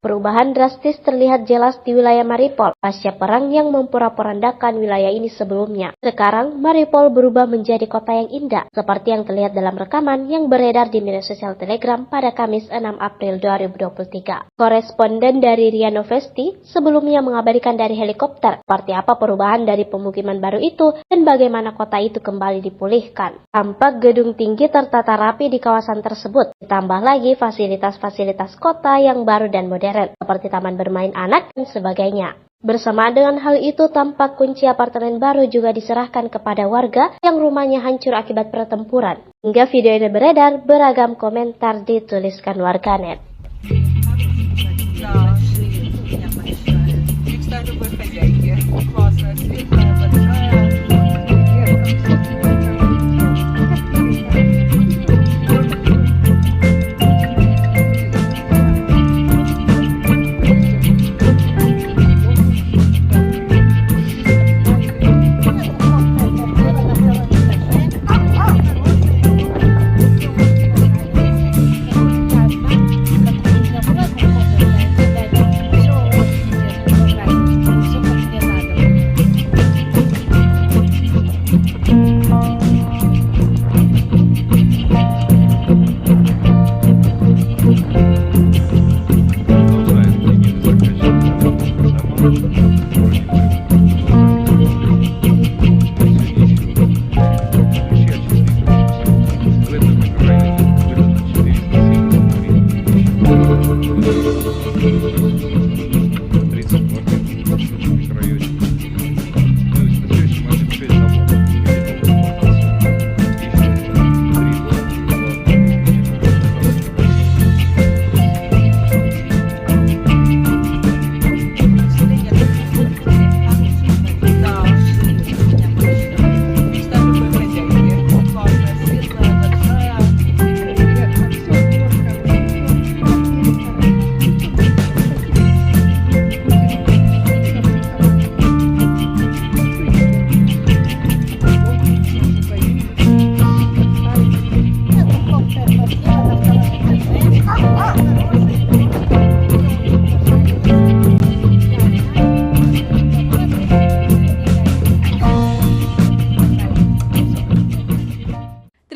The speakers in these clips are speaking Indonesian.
Perubahan drastis terlihat jelas di wilayah Mariupol pasca perang yang memporak-porandakan wilayah ini sebelumnya. Sekarang, Mariupol berubah menjadi kota yang indah, seperti yang terlihat dalam rekaman yang beredar di media sosial Telegram pada Kamis 6 April 2023. Koresponden dari RIA Novosti sebelumnya mengabadikan dari helikopter seperti apa perubahan dari pemukiman baru itu dan bagaimana kota itu kembali dipulihkan. Tampak gedung tinggi tertata rapi di kawasan tersebut, ditambah lagi fasilitas-fasilitas kota yang baru dan modern, seperti taman bermain anak dan sebagainya. Bersamaan dengan hal itu, tampak kunci apartemen baru juga diserahkan kepada warga yang rumahnya hancur akibat pertempuran. Hingga video ini beredar, beragam komentar dituliskan warganet.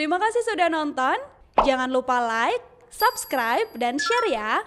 Terima kasih sudah nonton. Jangan lupa like, subscribe, dan share ya.